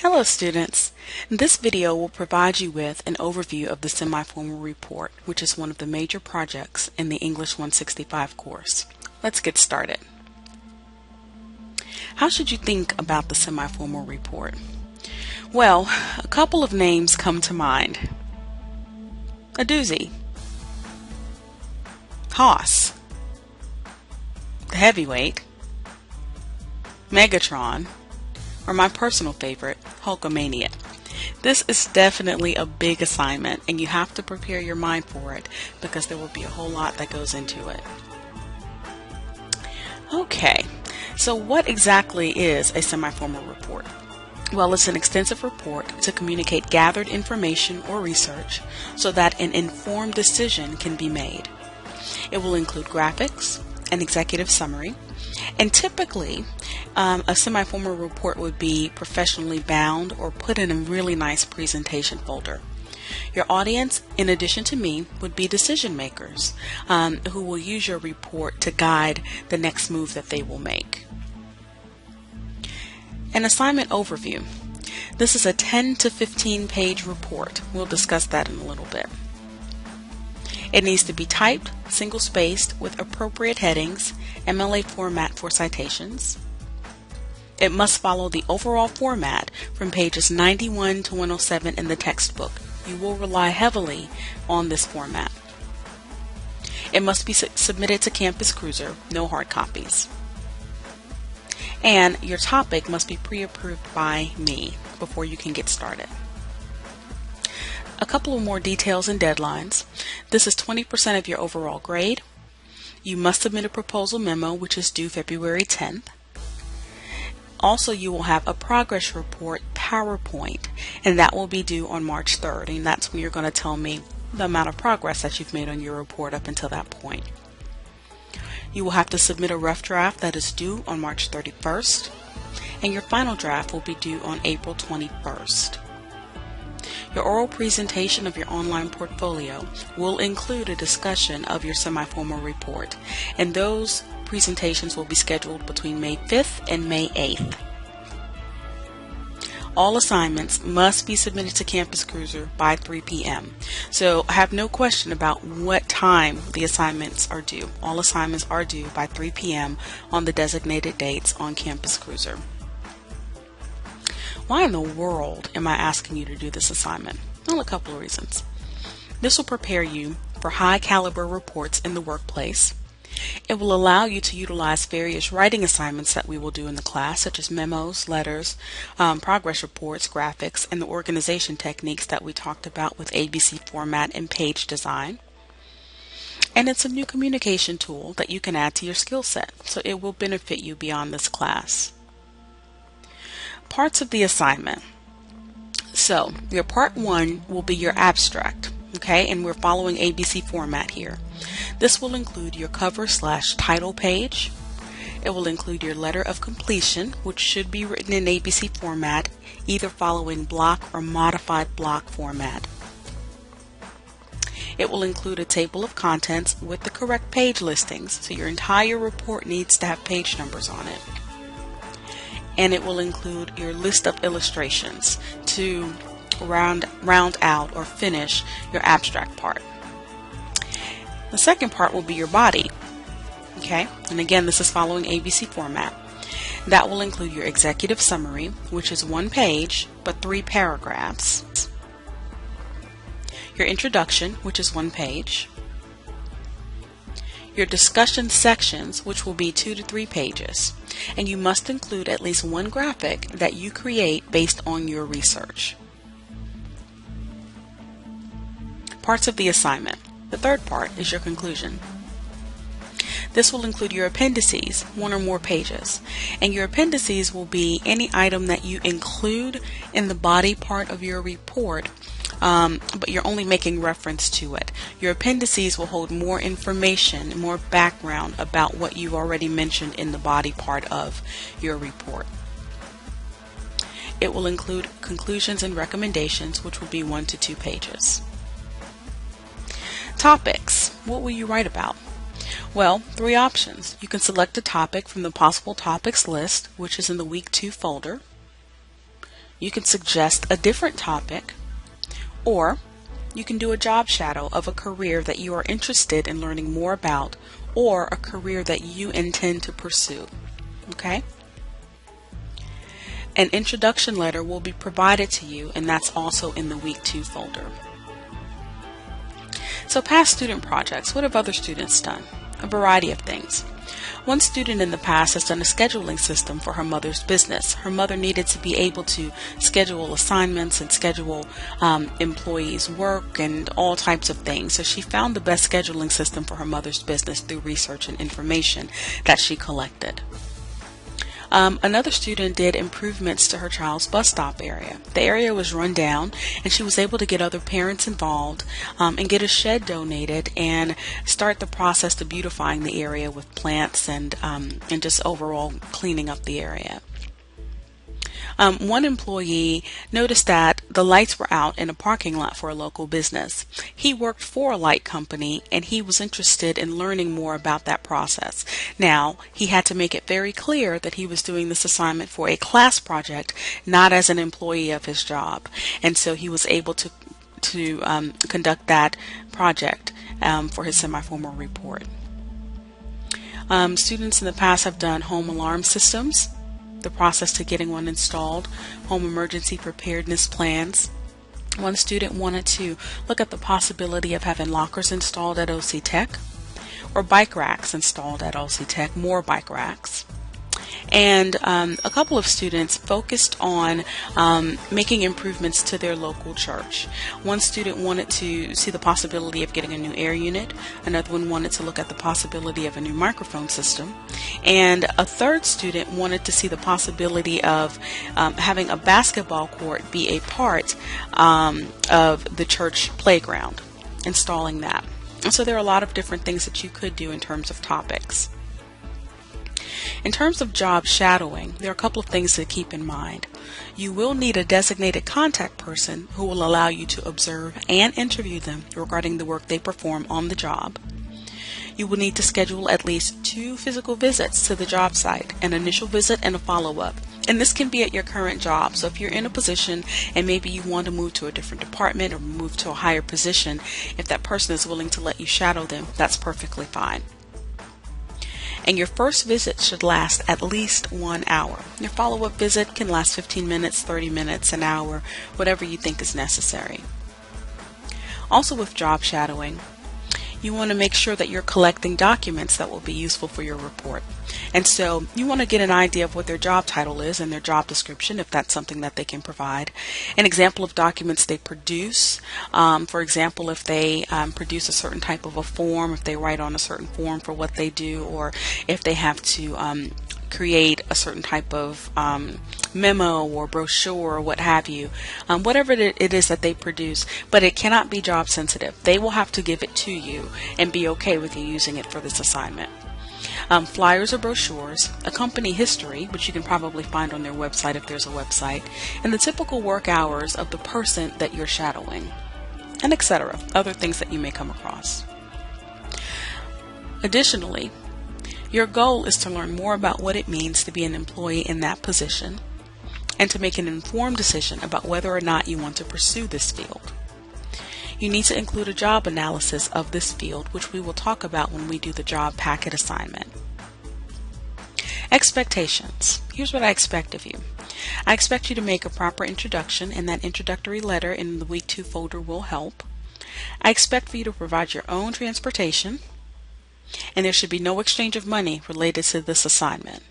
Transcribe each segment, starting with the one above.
Hello students! This video will provide you with an overview of the semi-formal report, which is one of the major projects in the English 165 course. Let's get started. How should you think about the semi-formal report? Well, a couple of names come to mind. A doozy, Hoss, the heavyweight, Megatron, or my personal favorite, Hulkamania. This is definitely a big assignment and you have to prepare your mind for it because there will be a whole lot that goes into it. Okay, so what exactly is a semi-formal report? Well, it's an extensive report to communicate gathered information or research so that an informed decision can be made. It will include graphics, an executive summary, and typically a semi-formal report would be professionally bound or put in a really nice presentation folder. Your audience, in addition to me, would be decision makers who will use your report to guide the next move that they will make. An assignment overview. This is a 10 to 15 page report. We'll discuss that in a little bit. It needs to be typed, single-spaced, with appropriate headings, MLA format for citations. It must follow the overall format from pages 91 to 107 in the textbook. You will rely heavily on this format. It must be submitted to Campus Cruiser, no hard copies. And your topic must be pre-approved by me before you can get started. A couple of more details and deadlines. This is 20% of your overall grade. You must submit a proposal memo, which is due February 10th. Also, you will have a progress report PowerPoint, and that will be due on March 3rd, and that's when you're going to tell me the amount of progress that you've made on your report up until that point. You will have to submit a rough draft that is due on March 31st, and your final draft will be due on April 21st. Your oral presentation of your online portfolio will include a discussion of your semi-formal report, and those presentations will be scheduled between May 5th and May 8th. All assignments must be submitted to Campus Cruiser by 3 p.m. So I have no question about what time the assignments are due. All assignments are due by 3 p.m. on the designated dates on Campus Cruiser. Why in the world am I asking you to do this assignment? Well, a couple of reasons. This will prepare you for high caliber reports in the workplace. It will allow you to utilize various writing assignments that we will do in the class, such as memos, letters, progress reports, graphics, and the organization techniques that we talked about with ABC format and page design. And it's a new communication tool that you can add to your skill set, so it will benefit you beyond this class. Parts of the assignment. So your part 1 will be your abstract, okay, and we're following ABC format here. This will include your cover/title page. It will include your letter of completion, which should be written in ABC format, either following block or modified block format. It will include a table of contents with the correct page listings, so your entire report needs to have page numbers on it. And it will include your list of illustrations to round out or finish your abstract part. The second part will be your body. Okay, and again, this is following ABC format. That will include your executive summary, which is 1 page but 3 paragraphs. Your introduction, which is 1 page. Your discussion sections, which will be 2 to 3 pages. And you must include at least 1 graphic that you create based on your research. Parts of the assignment. The third part is your conclusion. This will include your appendices, 1 or more pages. And your appendices will be any item that you include in the body part of your report, but you're only making reference to it. Your appendices will hold more information, more background about what you've already mentioned in the body part of your report. It will include conclusions and recommendations, which will be 1 to 2 pages. Topics. What will you write about? Well, 3 options. You can select a topic from the possible topics list, which is in the week 2 folder. You can suggest a different topic, or you can do a job shadow of a career that you are interested in learning more about, or a career that you intend to pursue. Okay? An introduction letter will be provided to you, and that's also in the Week 2 folder. So past student projects, what have other students done? A variety of things. One student in the past has done a scheduling system for her mother's business. Her mother needed to be able to schedule assignments and schedule employees' work and all types of things. So she found the best scheduling system for her mother's business through research and information that she collected. Another student did improvements to her child's bus stop area. The area was run down, and she was able to get other parents involved and get a shed donated and start the process to beautifying the area with plants and just overall cleaning up the area. One employee noticed that the lights were out in a parking lot for a local business. He worked for a light company, and he was interested in learning more about that process. Now, he had to make it very clear that he was doing this assignment for a class project, not as an employee of his job. And so he was able to conduct that project for his semi-formal report. Students in the past have done home alarm systems, the process to getting one installed, home emergency preparedness plans. One student wanted to look at the possibility of having lockers installed at OC Tech, or bike racks installed at OC Tech, more bike racks. And a couple of students focused on making improvements to their local church. One student wanted to see the possibility of getting a new air unit. Another one wanted to look at the possibility of a new microphone system. And a third student wanted to see the possibility of having a basketball court be a part of the church playground, installing that. And so there are a lot of different things that you could do in terms of topics. In terms of job shadowing, there are a couple of things to keep in mind. You will need a designated contact person who will allow you to observe and interview them regarding the work they perform on the job. You will need to schedule at least 2 physical visits to the job site, an initial visit and a follow-up. And this can be at your current job. So if you're in a position and maybe you want to move to a different department or move to a higher position, if that person is willing to let you shadow them, that's perfectly fine. And your first visit should last at least 1 hour. Your follow-up visit can last 15 minutes, 30 minutes, an hour, whatever you think is necessary. Also with job shadowing, you want to make sure that you're collecting documents that will be useful for your report. And so you want to get an idea of what their job title is and their job description, if that's something that they can provide. An example of documents they produce, for example, if they produce a certain type of a form, if they write on a certain form for what they do, or if they have to create a certain type of memo or brochure or what have you, whatever it is that they produce, but it cannot be job sensitive. They will have to give it to you and be okay with you using it for this assignment. Flyers or brochures, a company history, which you can probably find on their website if there's a website, and the typical work hours of the person that you're shadowing, and etc., other things that you may come across. Additionally, your goal is to learn more about what it means to be an employee in that position and to make an informed decision about whether or not you want to pursue this field. You need to include a job analysis of this field, which we will talk about when we do the job packet assignment. Expectations. Here's what I expect of you. I expect you to make a proper introduction, and that introductory letter in the Week 2 folder will help. I expect for you to provide your own transportation, and there should be no exchange of money related to this assignment.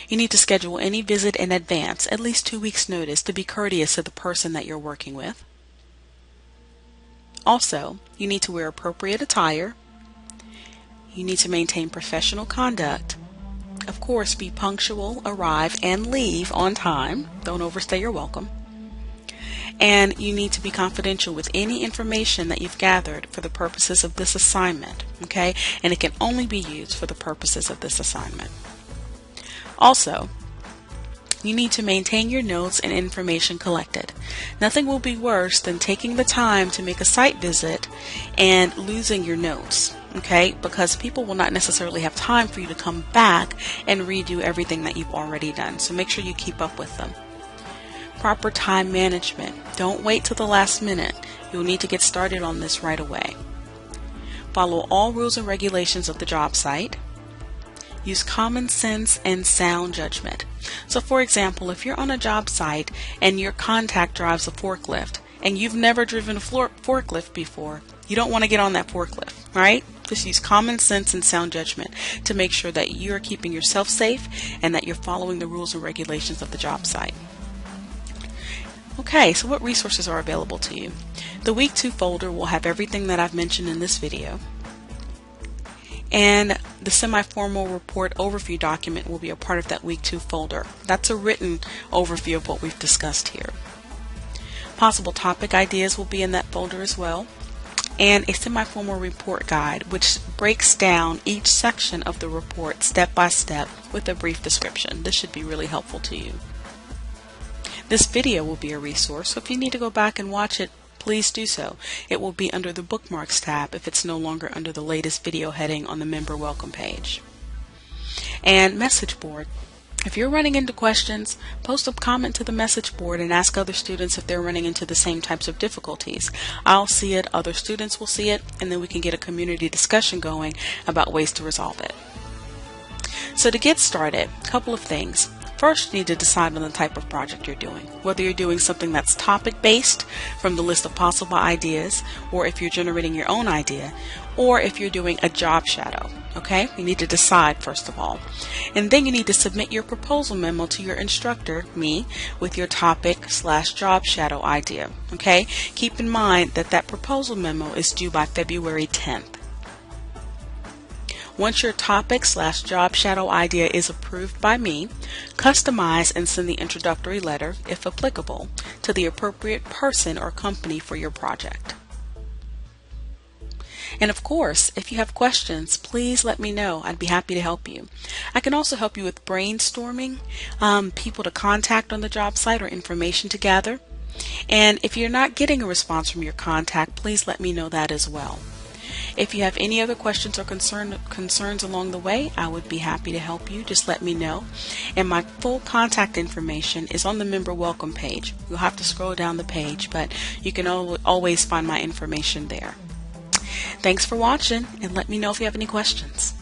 You need to schedule any visit in advance, at least 2 weeks' notice, to be courteous to the person that you're working with. Also, you need to wear appropriate attire. You need to maintain professional conduct. Of course, be punctual, arrive, and leave on time. Don't overstay your welcome. And you need to be confidential with any information that you've gathered for the purposes of this assignment, okay? And it can only be used for the purposes of this assignment. Also, you need to maintain your notes and information collected. Nothing will be worse than taking the time to make a site visit and losing your notes, okay? Because people will not necessarily have time for you to come back and redo everything that you've already done. So make sure you keep up with them. Proper time management. Don't wait till the last minute. You'll need to get started on this right away. Follow all rules and regulations of the job site. Use common sense and sound judgment. So for example, if you're on a job site and your contact drives a forklift and you've never driven a forklift before, you don't want to get on that forklift, right? Just use common sense and sound judgment to make sure that you're keeping yourself safe and that you're following the rules and regulations of the job site. Okay, so what resources are available to you? The Week 2 folder will have everything that I've mentioned in this video. And the semi-formal report overview document will be a part of that Week 2 folder. That's a written overview of what we've discussed here. Possible topic ideas will be in that folder as well. And a semi-formal report guide, which breaks down each section of the report step by step with a brief description. This should be really helpful to you. This video will be a resource, so if you need to go back and watch it, please do so. It will be under the Bookmarks tab if it's no longer under the latest video heading on the Member Welcome page. And message board. If you're running into questions, post a comment to the message board and ask other students if they're running into the same types of difficulties. I'll see it, other students will see it, and then we can get a community discussion going about ways to resolve it. So to get started, a couple of things. First, you need to decide on the type of project you're doing, whether you're doing something that's topic-based from the list of possible ideas, or if you're generating your own idea, or if you're doing a job shadow. Okay, you need to decide first of all. And then you need to submit your proposal memo to your instructor, me, with your topic/job shadow idea. Okay, keep in mind that that proposal memo is due by February 10th. Once your topic/job shadow idea is approved by me, customize and send the introductory letter, if applicable, to the appropriate person or company for your project. And of course, if you have questions, please let me know. I'd be happy to help you. I can also help you with brainstorming, people to contact on the job site or information to gather. And if you're not getting a response from your contact, please let me know that as well. If you have any other questions or concerns along the way, I would be happy to help you. Just let me know. And my full contact information is on the Member Welcome page. You'll have to scroll down the page, but you can always find my information there. Thanks for watching, and let me know if you have any questions.